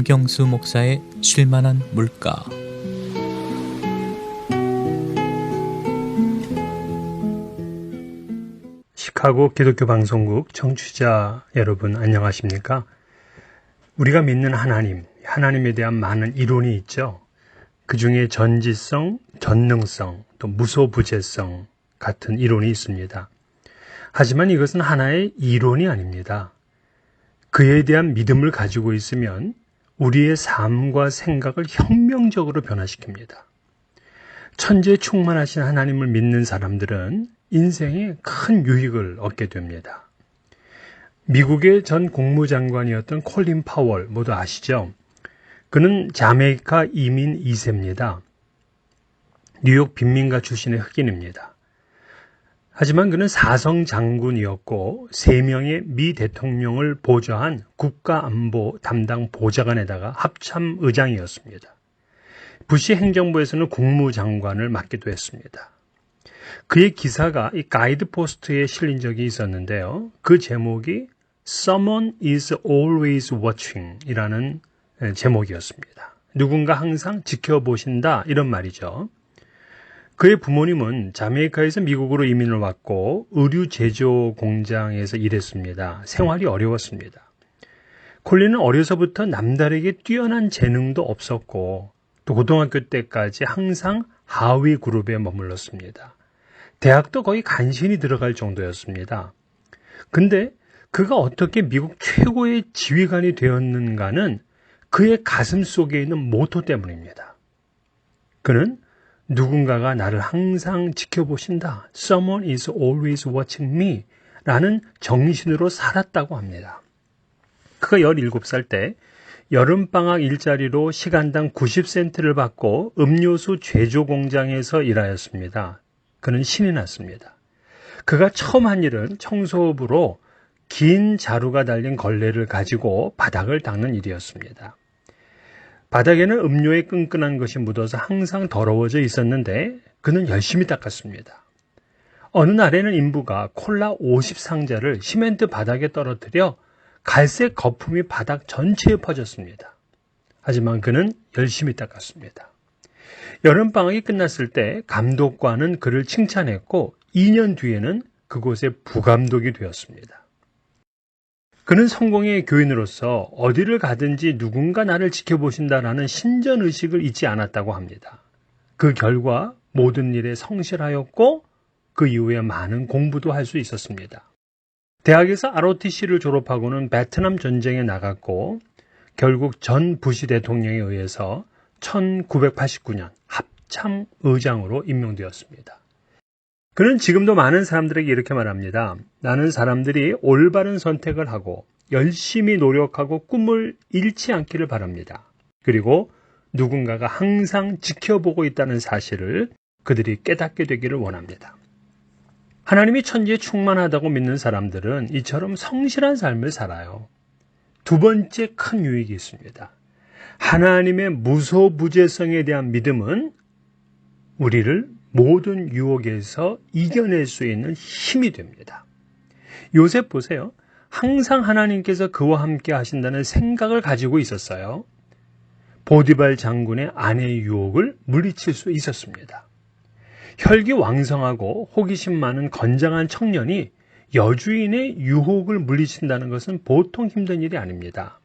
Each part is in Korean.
김경수 목사의 쉴만한 물가. 시카고 기독교 방송국 청취자 여러분 안녕하십니까? 우리가 믿는 하나님에 대한 많은 이론이 있죠. 그 중에 전지성, 전능성, 또 무소부재성 같은 이론이 있습니다. 하지만 이것은 하나의 이론이 아닙니다. 그에 대한 믿음을 가지고 있으면 우리의 삶과 생각을 혁명적으로 변화시킵니다. 천지에 충만하신 하나님을 믿는 사람들은 인생에 큰 유익을 얻게 됩니다. 미국의 전 국무장관이었던 콜린 파월 모두 아시죠? 그는 자메이카 이민 2세입니다. 뉴욕 빈민가 출신의 흑인입니다. 하지만 그는 사성 장군이었고 3명의 미 대통령을 보좌한 국가안보 담당 보좌관에다가 합참 의장이었습니다. 부시 행정부에서는 국무장관을 맡기도 했습니다. 그의 기사가 이 가이드 포스트에 실린 적이 있었는데요. 그 제목이 Someone is always watching 이라는 제목이었습니다. 누군가 항상 지켜보신다 이런 말이죠. 그의 부모님은 자메이카에서 미국으로 이민을 왔고 의류 제조 공장에서 일했습니다. 생활이 어려웠습니다. 콜린은 어려서부터 남다르게 뛰어난 재능도 없었고 또 고등학교 때까지 항상 하위 그룹에 머물렀습니다. 대학도 거의 간신히 들어갈 정도였습니다. 근데 그가 어떻게 미국 최고의 지휘관이 되었는가는 그의 가슴 속에 있는 모토 때문입니다. 그는 누군가가 나를 항상 지켜보신다. Someone is always watching me 라는 정신으로 살았다고 합니다. 그가 17살 때 여름방학 일자리로 시간당 90센트를 받고 음료수 제조 공장에서 일하였습니다. 그는 신이 났습니다. 그가 처음 한 일은 청소부로 긴 자루가 달린 걸레를 가지고 바닥을 닦는 일이었습니다. 바닥에는 음료의 끈끈한 것이 묻어서 항상 더러워져 있었는데 그는 열심히 닦았습니다. 어느 날에는 인부가 콜라 50상자를 시멘트 바닥에 떨어뜨려 갈색 거품이 바닥 전체에 퍼졌습니다. 하지만 그는 열심히 닦았습니다. 여름방학이 끝났을 때 감독관은 그를 칭찬했고 2년 뒤에는 그곳의 부감독이 되었습니다. 그는 성공의 교인으로서 어디를 가든지 누군가 나를 지켜보신다라는 신전의식을 잊지 않았다고 합니다. 그 결과 모든 일에 성실하였고 그 이후에 많은 공부도 할 수 있었습니다. 대학에서 ROTC를 졸업하고는 베트남 전쟁에 나갔고 결국 전 부시 대통령에 의해서 1989년 합참 의장으로 임명되었습니다. 그는 지금도 많은 사람들에게 이렇게 말합니다. 나는 사람들이 올바른 선택을 하고 열심히 노력하고 꿈을 잃지 않기를 바랍니다. 그리고 누군가가 항상 지켜보고 있다는 사실을 그들이 깨닫게 되기를 원합니다. 하나님이 천지에 충만하다고 믿는 사람들은 이처럼 성실한 삶을 살아요. 두 번째 큰 유익이 있습니다. 하나님의 무소부재성에 대한 믿음은 우리를 모든 유혹에서 이겨낼 수 있는 힘이 됩니다. 요셉 보세요. 항상 하나님께서 그와 함께 하신다는 생각을 가지고 있었어요. 보디발 장군의 아내의 유혹을 물리칠 수 있었습니다. 혈기왕성하고 호기심 많은 건장한 청년이 여주인의 유혹을 물리친다는 것은 보통 힘든 일이 아닙니다.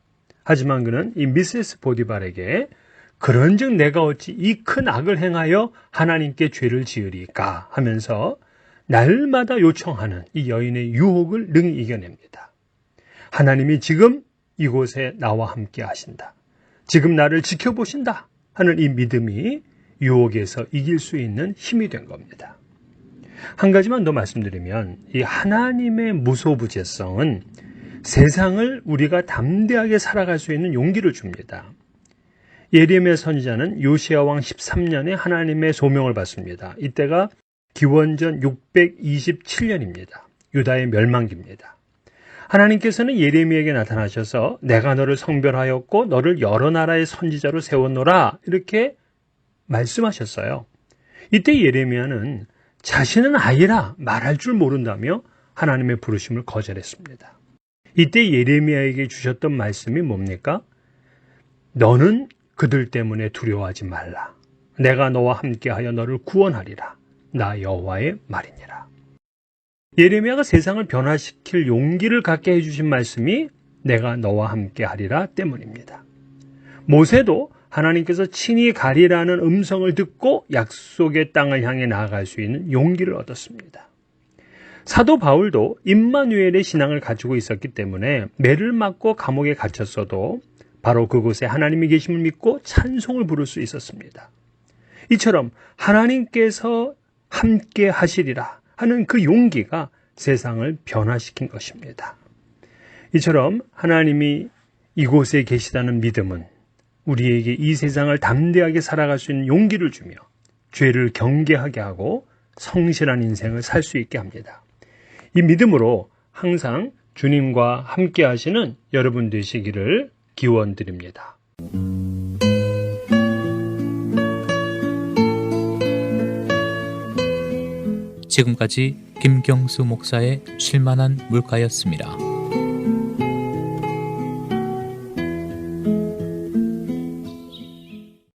하지만 그는 이 미세스 보디발에게 그런즉 내가 어찌 이 큰 악을 행하여 하나님께 죄를 지으리까 하면서 날마다 요청하는 이 여인의 유혹을 능히 이겨냅니다. 하나님이 지금 이곳에 나와 함께 하신다. 지금 나를 지켜보신다 하는 이 믿음이 유혹에서 이길 수 있는 힘이 된 겁니다. 한 가지만 더 말씀드리면 이 하나님의 무소부재성은 세상을 우리가 담대하게 살아갈 수 있는 용기를 줍니다. 예레미야 선지자는 요시야 왕 13년에 하나님의 소명을 받습니다. 이때가 기원전 627년입니다. 유다의 멸망기입니다. 하나님께서는 예레미야에게 나타나셔서 내가 너를 성별하였고 너를 여러 나라의 선지자로 세웠노라 이렇게 말씀하셨어요. 이때 예레미야는 자신은 아이라 말할 줄 모른다며 하나님의 부르심을 거절했습니다. 이때 예레미야에게 주셨던 말씀이 뭡니까? 너는 그들 때문에 두려워하지 말라. 내가 너와 함께하여 너를 구원하리라. 나 여호와의 말이니라. 예레미야가 세상을 변화시킬 용기를 갖게 해주신 말씀이 내가 너와 함께하리라 때문입니다. 모세도 하나님께서 친히 가리라는 음성을 듣고 약속의 땅을 향해 나아갈 수 있는 용기를 얻었습니다. 사도 바울도 임마누엘의 신앙을 가지고 있었기 때문에 매를 맞고 감옥에 갇혔어도 바로 그곳에 하나님이 계심을 믿고 찬송을 부를 수 있었습니다. 이처럼 하나님께서 함께 하시리라 하는 그 용기가 세상을 변화시킨 것입니다. 이처럼 하나님이 이곳에 계시다는 믿음은 우리에게 이 세상을 담대하게 살아갈 수 있는 용기를 주며 죄를 경계하게 하고 성실한 인생을 살 수 있게 합니다. 이 믿음으로 항상 주님과 함께 하시는 여러분 되시기를 기원드립니다. 지금까지 김경수 목사의 쉴만한 물가였습니다.